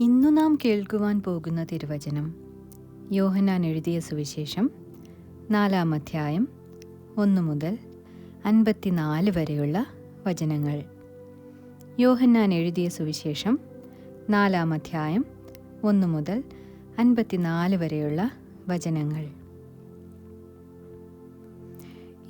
ഇന്നു നാം കേൾക്കുവാൻ പോകുന്ന തിരുവചനം യോഹന്നാൻ എഴുതിയ സുവിശേഷം 4-ാം അധ്യായം 1 മുതൽ 54 വരെയുള്ള വചനങ്ങൾ. യോഹന്നാൻ എഴുതിയ സുവിശേഷം 4-ാം അധ്യായം 1 മുതൽ 54 വരെയുള്ള വചനങ്ങൾ.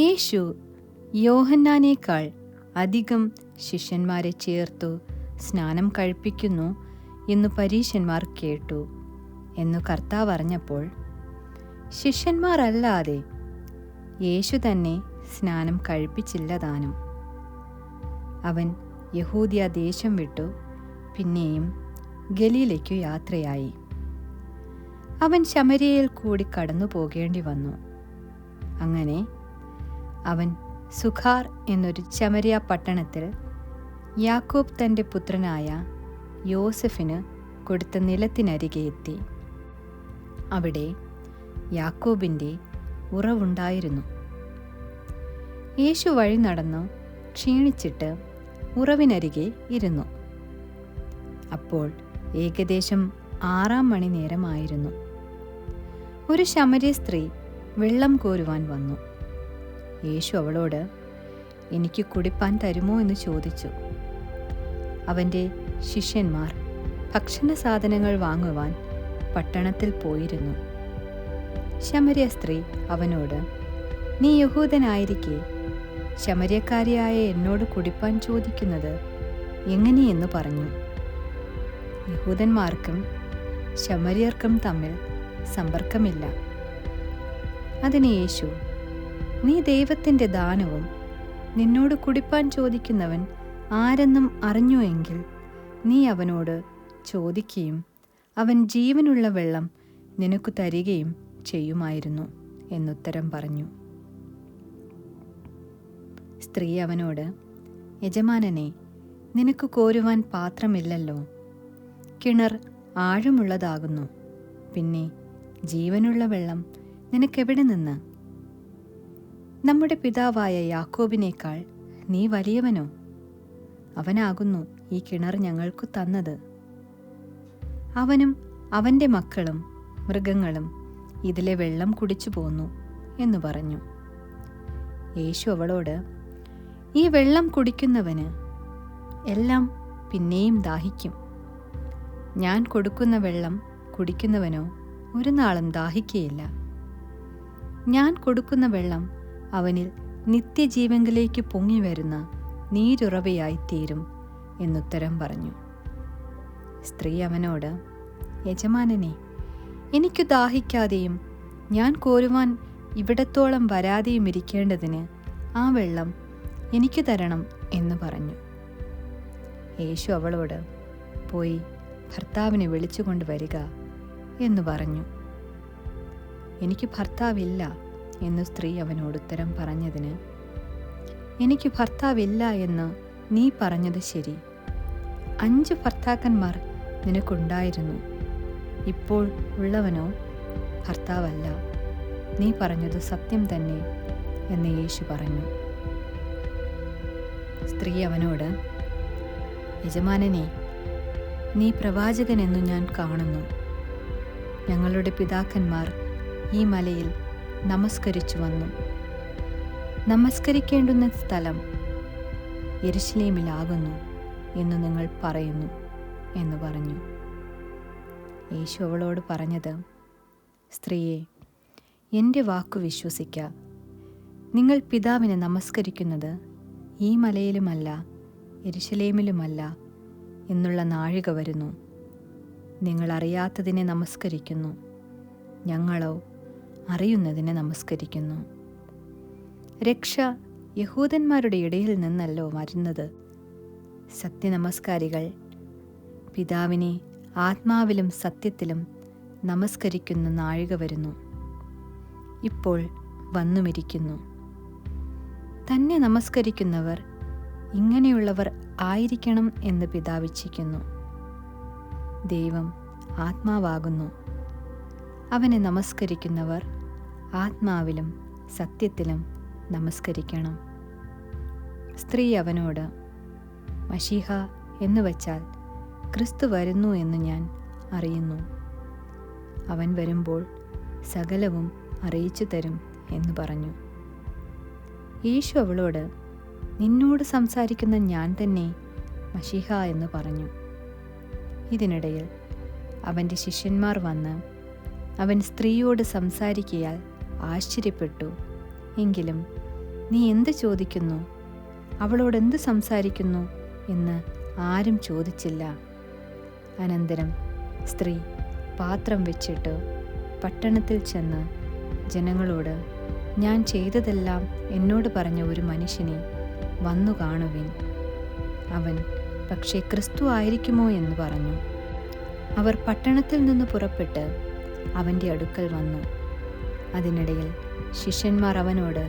യേശു യോഹന്നാനേക്കാൾ അധികം ശിഷ്യന്മാരെ ചേർത്തു സ്നാനം കഴിപ്പിക്കുന്നു എന്നു പരീശന്മാർ കേട്ടു എന്നു കർത്താവ് അറിഞ്ഞപ്പോൾ, ശിഷ്യന്മാരല്ലാതെ യേശു തന്നെ സ്നാനം കഴിപ്പിച്ചില്ലതാനും. അവൻ യഹൂദ്യ ദേശം വിട്ടു പിന്നെയും ഗലീലയ്ക്കു യാത്രയായി. അവൻ ശമര്യയിൽ കൂടി കടന്നു പോകേണ്ടി വന്നു. അങ്ങനെ അവൻ സുഖാർ എന്നൊരു ശമര്യ പട്ടണത്തിൽ യാക്കോബ് തൻ്റെ പുത്രനായ യോസെഫിന് കൊടുത്ത നിലത്തിനരികെ എത്തി. അവിടെ യാക്കോബിൻ്റെ ഉറവുണ്ടായിരുന്നു. യേശു വഴി നടന്നു ക്ഷീണിച്ചിട്ട് ഉറവിനരികെ ഇരുന്നു. അപ്പോൾ ഏകദേശം 6-ാം മണി നേരമായിരുന്നു. ഒരു ശമര്യ സ്ത്രീ വെള്ളം കോരുവാൻ വന്നു. യേശു അവളോട്, എനിക്ക് കുടിപ്പാൻ തരുമോ എന്ന് ചോദിച്ചു. അവൻ്റെ ശിഷ്യന്മാർ ഭക്ഷണ സാധനങ്ങൾ വാങ്ങുവാൻ പട്ടണത്തിൽ പോയിരുന്നു. ശമര്യ സ്ത്രീ അവനോട്, നീ യഹൂദനായിരിക്കെ ശമര്യക്കാരിയായ എന്നോട് കുടിപ്പാൻ ചോദിക്കുന്നത് എങ്ങനെയെന്ന് പറഞ്ഞു. യഹൂദന്മാർക്കും ശമര്യർക്കും തമ്മിൽ സമ്പർക്കമില്ല. അതിന് യേശു, നീ ദൈവത്തിൻ്റെ ദാനവും നിന്നോട് കുടിപ്പാൻ ചോദിക്കുന്നവൻ ആരെന്നും അറിഞ്ഞുവെങ്കിൽ നീ അവനോട് ചോദിക്കുകയും അവൻ ജീവനുള്ള വെള്ളം നിനക്കു തരികയും ചെയ്യുമായിരുന്നു എന്നുത്തരം പറഞ്ഞു. സ്ത്രീ അവനോട്, യജമാനനെ, നിനക്ക് കോരുവാൻ പാത്രമില്ലല്ലോ. കിണർ ആഴമുള്ളതാകുന്നു. പിന്നെ ജീവനുള്ള വെള്ളം നിനക്കെവിടെ നിന്ന്? നമ്മുടെ പിതാവായ യാക്കോബിനേക്കാൾ നീ വലിയവനോ? അവനാകുന്നു ഈ കിണർ ഞങ്ങൾക്കു തന്നത്. അവനും അവൻ്റെ മക്കളും മൃഗങ്ങളും ഇതിലെ വെള്ളം കുടിച്ചു പോന്നു എന്നു പറഞ്ഞു. യേശു അവളോട്, ഈ വെള്ളം കുടിക്കുന്നവന് എല്ലാം പിന്നെയും ദാഹിക്കും. ഞാൻ കൊടുക്കുന്ന വെള്ളം കുടിക്കുന്നവനോ ഒരു നാളും ദാഹിക്കുകയില്ല. ഞാൻ കൊടുക്കുന്ന വെള്ളം അവനിൽ നിത്യജീവങ്കിലേക്ക് പൊങ്ങി വരുന്ന നീരുറവയായിത്തീരും എന്നുത്തരം പറഞ്ഞു. സ്ത്രീ അവനോട്, യജമാനനെ, എനിക്കു ദാഹിക്കാതെയും ഞാൻ കോരുവാൻ ഇവിടത്തോളം വരാതെയും ഇരിക്കേണ്ടതിന് ആ വെള്ളം എനിക്കു തരണം എന്ന് പറഞ്ഞു. യേശു അവളോട്, പോയി ഭർത്താവിനെ വിളിച്ചുകൊണ്ട് വരിക എന്ന് പറഞ്ഞു. എനിക്ക് ഭർത്താവില്ല എന്നു സ്ത്രീ അവനോട് ഉത്തരം പറഞ്ഞതിന്, എനിക്ക് ഭർത്താവില്ല എന്ന് നീ പറഞ്ഞത് ശരി. 5 ഭർത്താക്കന്മാർ നിനക്കുണ്ടായിരുന്നു. ഇപ്പോൾ ഉള്ളവനോ ഭർത്താവല്ല. നീ പറഞ്ഞത് സത്യം തന്നെ എന്ന് യേശു പറഞ്ഞു. സ്ത്രീ അവനോട്, യജമാനനെ, നീ പ്രവാചകനെന്നു ഞാൻ കാണുന്നു. ഞങ്ങളുടെ പിതാക്കന്മാർ ഈ മലയിൽ നമസ്കരിച്ചു വന്നു. നമസ്കരിക്കേണ്ടുന്ന സ്ഥലം യെരുശലേമിലാകുന്നു എന്ന് നിങ്ങൾ പറയുന്നു എന്ന് പറഞ്ഞു. യേശു അവളോട് പറഞ്ഞത്, സ്ത്രീയെ, എൻ്റെ വാക്കു വിശ്വസിക്ക. നിങ്ങൾ പിതാവിനെ നമസ്കരിക്കുന്നത് ഈ മലയിലുമല്ല യെരുശലേമിലുമല്ല എന്നുള്ള നാഴിക വരുന്നു. നിങ്ങൾ അറിയാത്തതിനെ നമസ്കരിക്കുന്നു, ഞങ്ങളോ അറിയുന്നതിനെ നമസ്കരിക്കുന്നു. രക്ഷ യഹൂദന്മാരുടെ ഇടയിൽ നിന്നല്ലോ വരുന്നത്. സത്യനമസ്കാരികൾ പിതാവിനെ ആത്മാവിലും സത്യത്തിലും നമസ്കരിക്കുന്ന നാഴിക വരുന്നു. ഇപ്പോൾ വന്നുമിരിക്കുന്നു. തന്നെ നമസ്കരിക്കുന്നവർ ഇങ്ങനെയുള്ളവർ ആയിരിക്കണം എന്ന് പിതാവ് ഇച്ഛിക്കുന്നു. ദൈവം ആത്മാവാകുന്നു. അവനെ നമസ്കരിക്കുന്നവർ ആത്മാവിലും സത്യത്തിലും നമസ്കരിക്കണം. സ്ത്രീ അവനോട്, മശീഹ എന്നു വച്ചാൽ ക്രിസ്തു വരുന്നു എന്ന് ഞാൻ അറിയുന്നു. അവൻ വരുമ്പോൾ സകലവും അറിയിച്ചു തരും എന്ന് പറഞ്ഞു. യേശു അവളോട്, നിന്നോട് സംസാരിക്കുന്ന ഞാൻ തന്നെ മശീഹ എന്ന് പറഞ്ഞു. ഇതിനിടയിൽ അവൻ്റെ ശിഷ്യന്മാർ വന്ന് അവൻ സ്ത്രീയോട് സംസാരിക്കയാൽ ആശ്ചര്യപ്പെട്ടു. എങ്കിലും നീ എന്ത് ചോദിക്കുന്നു, അവളോടെന്ത് സംസാരിക്കുന്നു എന്ന് ആരും ചോദിച്ചില്ല. അനന്തരം സ്ത്രീ പാത്രം വെച്ചിട്ട് പട്ടണത്തിൽ ചെന്ന് ജനങ്ങളോട്, ഞാൻ ചെയ്തതെല്ലാം എന്നോട് പറഞ്ഞ ഒരു മനുഷ്യനെ വന്നു കാണുവിൻ, അവൻ പക്ഷേ ക്രിസ്തു ആയിരിക്കുമോ എന്ന് പറഞ്ഞു. അവർ പട്ടണത്തിൽ നിന്ന് പുറപ്പെട്ട് അവൻ്റെ അടുക്കൽ വന്നു. അതിനിടയിൽ ശിഷ്യന്മാർ അവനോട്,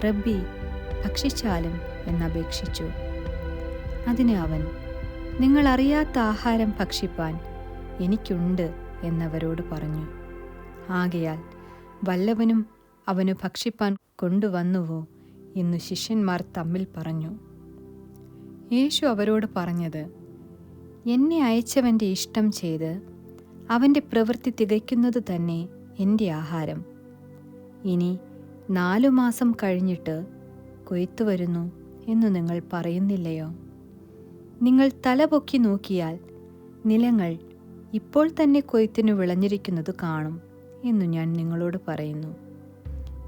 റബ്ബി, ഭക്ഷിച്ചാലും എന്നപേക്ഷിച്ചു. അതിന് അവൻ, നിങ്ങൾ അറിയാത്ത ആഹാരം ഭക്ഷിപ്പാൻ എനിക്കുണ്ട് എന്നവരോട് പറഞ്ഞു. ആകയാൽ വല്ലവനും അവനു ഭക്ഷിപ്പാൻ കൊണ്ടുവന്നുവോ എന്നു ശിഷ്യന്മാർ തമ്മിൽ പറഞ്ഞു. യേശു അവരോട് പറഞ്ഞത്, എന്നെ അയച്ചവൻ്റെ ഇഷ്ടം ചെയ്ത് അവൻ്റെ പ്രവൃത്തി തികയ്ക്കുന്നത് തന്നെ എൻ്റെ ആഹാരം. ഇനി 4 മാസം കഴിഞ്ഞിട്ട് കൊയ്ത്തു വരുന്നു എന്നു നിങ്ങൾ പറയുന്നില്ലയോ? നിങ്ങൾ തലപൊക്കി നോക്കിയാൽ നിലങ്ങൾ ഇപ്പോൾ തന്നെ കൊയ്ത്തിനു വിളഞ്ഞിരിക്കുന്നത് കാണും എന്നു ഞാൻ നിങ്ങളോട് പറയുന്നു.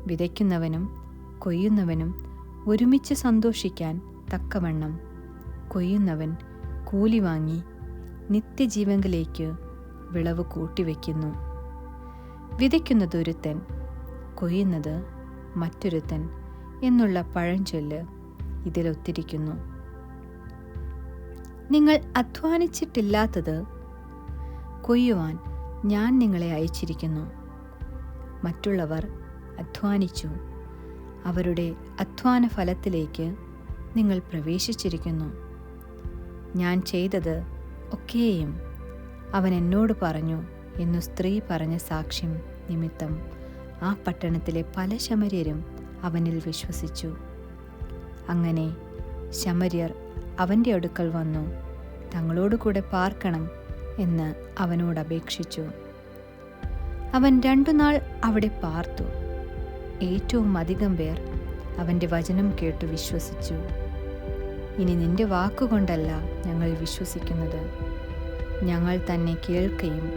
വിതയ്ക്കുന്നവനും കൊയ്യുന്നവനും ഒരുമിച്ച് സന്തോഷിക്കാൻ തക്കവണ്ണം കൊയ്യുന്നവൻ കൂലി വാങ്ങി നിത്യജീവങ്കിലേക്ക് വിളവ് കൂട്ടിവെക്കുന്നു. വിതയ്ക്കുന്നത് ഒരുത്തൻ, കൊയ്യുന്നത് മറ്റൊരുത്തൻ എന്നുള്ള പഴഞ്ചൊല്ല് ഇതിലൊത്തിരിക്കുന്നു. നിങ്ങൾ അധ്വാനിച്ചിട്ടില്ലാത്തത് കൊയ്യുവാൻ ഞാൻ നിങ്ങളെ അയച്ചിരിക്കുന്നു. മറ്റുള്ളവർ അധ്വാനിച്ചു, അവരുടെ അധ്വാന ഫലത്തിലേക്ക് നിങ്ങൾ പ്രവേശിച്ചിരിക്കുന്നു. ഞാൻ ചെയ്തത് ഒക്കെയും അവൻ എന്നോട് പറഞ്ഞു എന്നു സ്ത്രീ പറഞ്ഞ സാക്ഷ്യം നിമിത്തം ആ പട്ടണത്തിലെ പല ശമര്യരും അവനിൽ വിശ്വസിച്ചു. അങ്ങനെ ശമര്യർ അവൻ്റെ അടുക്കൽ വന്നു തങ്ങളോടുകൂടെ പാർക്കണം എന്ന് അവനോട് അപേക്ഷിച്ചു. അവൻ 2 നാൾ അവിടെ പാർത്തു. ഏറ്റവും അധികം പേർ അവൻ്റെ വചനം കേട്ടു വിശ്വസിച്ചു. ഇനി നിന്റെ വാക്കുകൊണ്ടല്ല ഞങ്ങൾ വിശ്വസിക്കുന്നത്, ഞങ്ങൾ തന്നെ കേൾക്കുകയും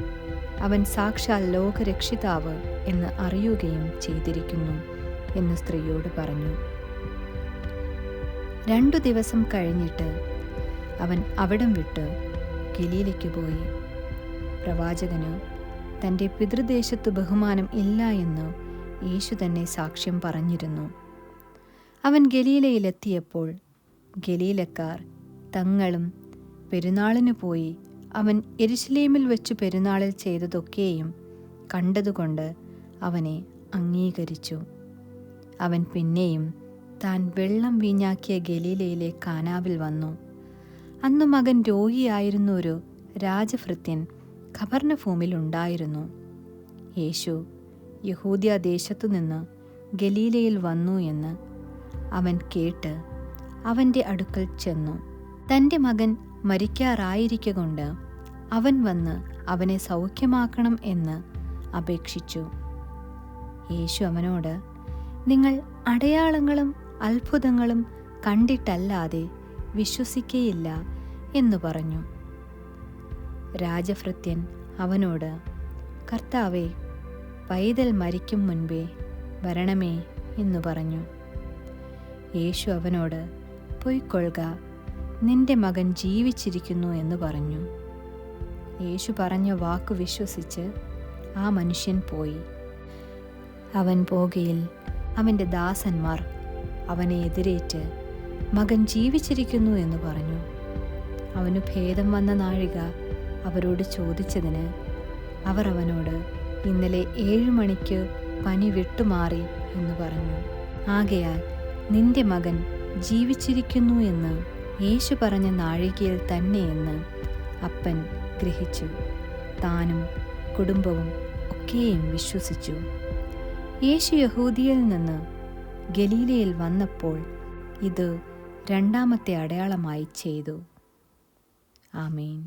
അവൻ സാക്ഷാൽ ലോകരക്ഷിതാവ് എന്ന് അറിയുകയും ചെയ്തിരിക്കുന്നു എന്ന് സ്ത്രീയോട് പറഞ്ഞു. 2 ദിവസം കഴിഞ്ഞിട്ട് അവൻ അവിടം വിട്ട് ഗലീലയ്ക്ക് പോയി. പ്രവാചകന് തൻ്റെ പിതൃദേശത്ത് ബഹുമാനം ഇല്ല എന്ന് യേശു തന്നെ സാക്ഷ്യം പറഞ്ഞിരുന്നു. അവൻ ഗലീലയിലെത്തിയപ്പോൾ ഗലീലക്കാർ തങ്ങളും പെരുന്നാളിന് പോയി അവൻ യെരുശലേമിൽ വെച്ച് പെരുന്നാളിൽ ചെയ്തതൊക്കെയും കണ്ടതുകൊണ്ട് അവനെ അംഗീകരിച്ചു. അവൻ പിന്നെയും താൻ വെള്ളം വീഞ്ഞാക്കിയ ഗലീലയിലെ കാനാവിൽ വന്നു. അന്ന് മകൻ രോഗിയായിരുന്ന ഒരു രാജഭൃത്യൻ ഖബർനഹൂമിൽ ഉണ്ടായിരുന്നു. യേശു യഹൂദ്യ ദേശത്തു നിന്ന് ഗലീലയിൽ വന്നു എന്ന് അവൻ കേട്ട് അവൻ്റെ അടുക്കൽ ചെന്നു. തൻ്റെ മകൻ മരിക്കാറായിരിക്കൊണ്ട് അവൻ വന്ന് അവനെ സൗഖ്യമാക്കണം എന്ന് അപേക്ഷിച്ചു. യേശു അവനോട്, നിങ്ങൾ അടയാളങ്ങളും അത്ഭുതങ്ങളും കണ്ടിട്ടല്ലാതെ വിശ്വസിക്കയില്ല എന്നു പറഞ്ഞു. രാജഭൃത്യൻ അവനോട്, കർത്താവേ, പൈതൽ മരിക്കും മുൻപേ വരണമേ എന്നു പറഞ്ഞു. യേശു അവനോട്, പൊയ്ക്കൊള്ളുക, നിന്റെ മകൻ ജീവിച്ചിരിക്കുന്നു എന്ന് പറഞ്ഞു. യേശു പറഞ്ഞ വാക്കു വിശ്വസിച്ച് ആ മനുഷ്യൻ പോയി. അവൻ പോകയിൽ അവൻ്റെ ദാസന്മാർ അവനെ എതിരേറ്റ് മകൻ ജീവിച്ചിരിക്കുന്നു എന്ന് പറഞ്ഞു. അവനു ഭേദം വന്ന നാഴിക അവരോട് ചോദിച്ചതിന് അവർ അവനോട്, ഇന്നലെ 7 മണിക്ക് പനി വിട്ടുമാറി എന്ന് പറഞ്ഞു. ആകയാൽ നിന്റെ മകൻ ജീവിച്ചിരിക്കുന്നു എന്ന് യേശു പറഞ്ഞ നാഴികയിൽ തന്നെയെന്ന് അപ്പൻ ഗ്രഹിച്ചു. താനും കുടുംബവും ഒക്കെയും വിശ്വസിച്ചു. യേശു യഹൂദിയയിൽ നിന്ന് ഗലീലയിൽ വന്നപ്പോൾ ഇത് 2ാമത്തെ അടയാളമായി ചെയ്തു. ആമേൻ.